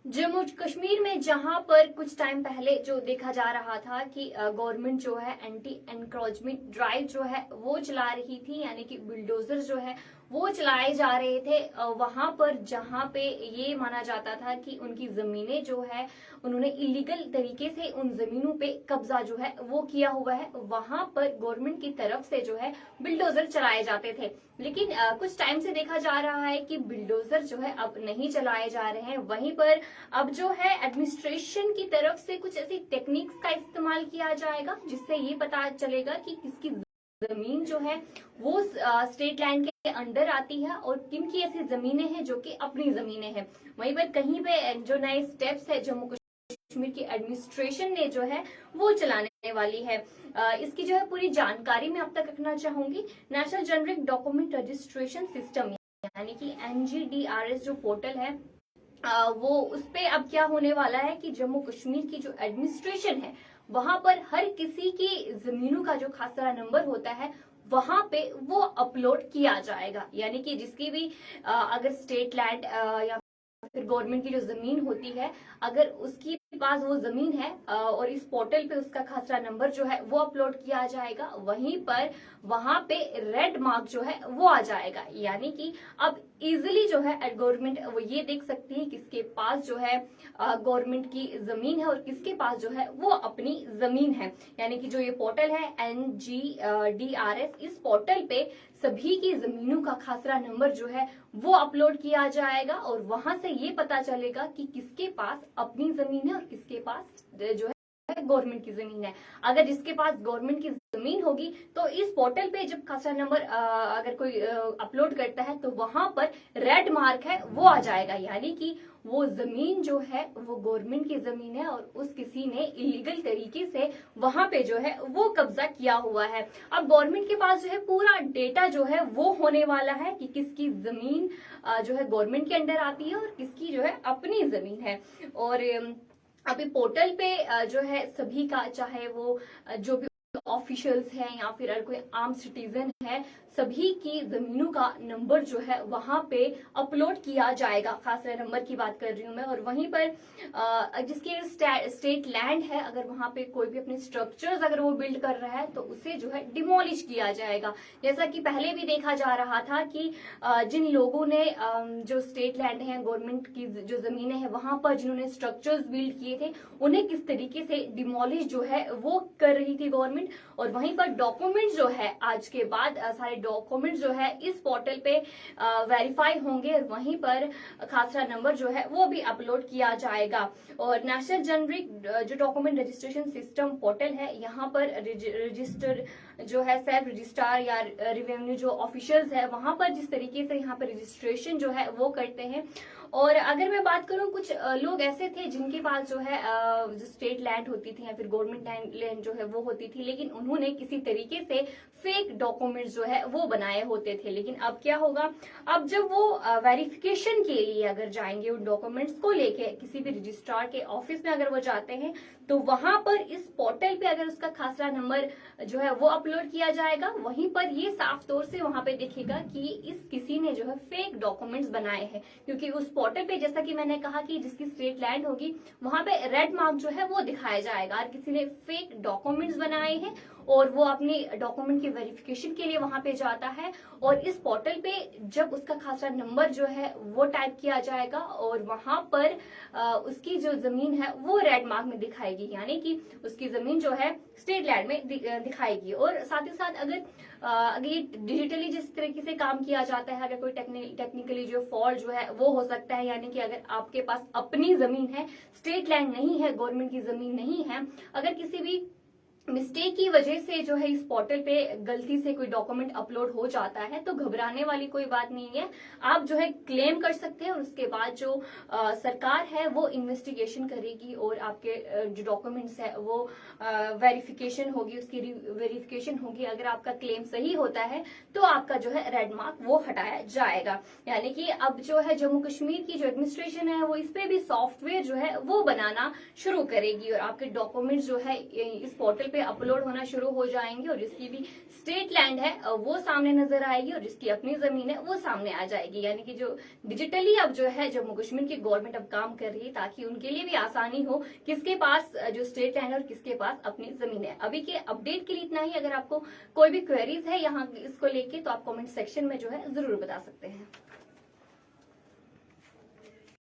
जम्मू कश्मीर में जहां पर कुछ टाइम पहले जो देखा जा रहा था कि गवर्नमेंट जो है एंटी एनक्रोचमेंट ड्राइव जो है वो चला रही थी, यानी कि बुलडोजर जो है वो चलाए जा रहे थे वहां पर जहां पे ये माना जाता था कि उनकी जमीनें जो है उन्होंने इलीगल तरीके से उन जमीनों पे कब्जा जो है वो किया हुआ है। वहां पर गवर्नमेंट की तरफ से जो है बुलडोजर चलाए जाते थे, लेकिन कुछ टाइम से देखा जा रहा है कि बुलडोजर जो है अब नहीं चलाए जा रहे हैं। वहीं पर अब जो है एडमिनिस्ट्रेशन की तरफ से कुछ ऐसी टेक्निक्स का इस्तेमाल किया जाएगा जिससे ये पता चलेगा कि किसकी जमीन जो है वो स्टेट लैंड के अंडर आती है और किन की ऐसी जमीनें हैं जो कि अपनी जमीनें हैं। वहीं पर कहीं पे जो नए स्टेप्स है जम्मू कश्मीर की एडमिनिस्ट्रेशन ने जो है वो चलाने वाली है। इसकी जो है पूरी जानकारी मैं अब तक रखना चाहूंगी। National generic document registration system यानी कि NGDRS जो पोर्टल है वो उस पे अब क्या होने वाला है कि जम्मू कश्मीर की जो एडमिनिस्ट्रेशन है वहां पर हर किसी की जमीनों का जो खासरा नंबर होता है वहां पे वो अपलोड किया जाएगा। यानी कि जिसकी भी अगर स्टेट लैंड या फिर गवर्नमेंट की जो जमीन होती है, अगर उसकी पास वो जमीन है और इस पोर्टल पे उसका खासरा नंबर जो है वो अपलोड किया जाएगा, वहीं पर वहां पे रेड मार्क जो है वो आ जाएगा। यानी कि अब इजिली जो है गवर्नमेंट वो ये देख सकती है किसके पास जो है गवर्नमेंट की जमीन है और किसके पास जो है वो अपनी जमीन है। यानी कि जो ये पोर्टल है NGDRS, इस पोर्टल पे सभी की जमीनों का खासरा नंबर जो है वो अपलोड किया जाएगा और वहां से ये पता चलेगा कि किसके पास अपनी जमीन है और किसके पास जो है गवर्नमेंट की जमीन है। अगर जिसके पास गवर्नमेंट की जमीन होगी तो इस पोर्टल पे जब खासरा नंबर अगर कोई अपलोड करता है तो वहां पर रेड मार्क है वो आ जाएगा। यानी कि वो जमीन जो है वो गवर्नमेंट की जमीन है और उस किसी ने इलीगल तरीके से वहां पे जो है वो कब्जा किया हुआ है। अब गवर्नमेंट के पास जो है पूरा डेटा जो है वो होने वाला है कि किसकी जमीन जो है गवर्नमेंट के अंडर आती है और किसकी जो है अपनी जमीन है। और अभी पोर्टल पे जो है सभी का, चाहे वो जो भी ऑफिशियल्स हैं या फिर अगर कोई आम सिटीजन है, सभी की जमीनों का नंबर जो है वहां पे अपलोड किया जाएगा। खासरा नंबर की बात कर रही हूं मैं। और वहीं पर जिसके स्टेट लैंड है, अगर वहां पे कोई भी अपने स्ट्रक्चर्स अगर वो बिल्ड कर रहा है तो उसे जो है डिमोलिश किया जाएगा। जैसा कि पहले भी देखा जा रहा था कि जिन लोगों ने जो स्टेट लैंड है, गवर्नमेंट की जो जमीनें हैं, वहां पर जिन्होंने स्ट्रक्चर्स बिल्ड किए थे उन्हें किस तरीके से डिमोलिश जो है वो कर रही थी गवर्नमेंट। और वहीं पर डॉक्यूमेंट जो है आज के बाद सारे डॉक्यूमेंट जो है इस पोर्टल पे वेरीफाई होंगे और वहीं पर खासरा नंबर जो है वो भी अपलोड किया जाएगा। और नेशनल जेनेरिक जो डॉक्यूमेंट रजिस्ट्रेशन सिस्टम पोर्टल है, यहाँ पर रजिस्टर जो है सेल्फ रजिस्ट्रार या रेवेन्यू जो ऑफिशियल्स है वहां पर जिस तरीके से यहाँ पर रजिस्ट्रेशन जो है वो करते हैं। और अगर मैं बात करूं, कुछ लोग ऐसे थे जिनके पास जो है जो स्टेट लैंड होती थी या फिर गवर्नमेंट लैंड जो है वो होती थी, लेकिन उन्होंने किसी तरीके से फेक डॉक्यूमेंट्स जो है वो बनाए होते थे। लेकिन अब क्या होगा, अब जब वो वेरिफिकेशन के लिए अगर जाएंगे उन डॉक्यूमेंट्स को लेके किसी भी रजिस्ट्रार के ऑफिस में अगर वो जाते हैं तो वहां पर इस पोर्टल पे अगर उसका खासरा नंबर जो है वो अपलोड किया जाएगा, वहीं पर ये साफ तौर से वहां पे दिखेगा कि इस किसी ने जो है फेक डॉक्यूमेंट्स बनाए हैं। क्योंकि उस पोर्टल पे जैसा कि मैंने कहा कि जिसकी स्टेट लैंड होगी वहां पे रेड मार्क जो है वो दिखाया जाएगा और किसी ने फेक डॉक्यूमेंट्स बनाए हैं और वो अपने डॉक्यूमेंट की वेरिफिकेशन के लिए वहां पे जाता है। और इस पोर्टल पे जब उसका खासरा नंबर जो है वो टाइप किया जाएगा और वहां पर उसकी जो जमीन है वो रेड मार्क में दिखाएगी, यानी कि उसकी जमीन जो है स्टेट लैंड में दिखाएगी। और साथ ही साथ अगर ये डिजिटली जिस तरीके से काम किया जाता है, अगर कोई टेक्निकली जो फॉल्ट जो है वो हो सकता है, यानी कि अगर आपके पास अपनी जमीन है, स्टेट लैंड नहीं है, गवर्नमेंट की जमीन नहीं है, अगर किसी भी मिस्टेक की वजह से जो है इस पोर्टल पे गलती से कोई डॉक्यूमेंट अपलोड हो जाता है तो घबराने वाली कोई बात नहीं है। आप जो है क्लेम कर सकते हैं और उसके बाद जो सरकार है वो इन्वेस्टिगेशन करेगी और आपके जो डॉक्यूमेंट्स है वो वेरिफिकेशन होगी, उसकी वेरिफिकेशन होगी। अगर आपका क्लेम सही होता है तो आपका जो है रेड मार्क वो हटाया जाएगा। यानी कि अब जो है जम्मू कश्मीर की जो एडमिनिस्ट्रेशन है वो इस पे भी सॉफ्टवेयर जो है वो बनाना शुरू करेगी और आपके डॉक्यूमेंट्स जो है इस पोर्टल पे अपलोड होना शुरू हो जाएंगे और जिसकी भी स्टेट लैंड है वो सामने नजर आएगी और जिसकी अपनी जमीन है वो सामने आ जाएगी। यानी कि जो डिजिटली अब जो है जम्मू कश्मीर की गवर्नमेंट अब काम कर रही है ताकि उनके लिए भी आसानी हो किसके पास जो स्टेट लैंड है और किसके पास अपनी जमीन है। अभी के अपडेट के लिए इतना ही। अगर आपको कोई भी क्वेरीज है यहाँ इसको लेके तो आप कमेंट सेक्शन में जो है जरूर बता सकते हैं।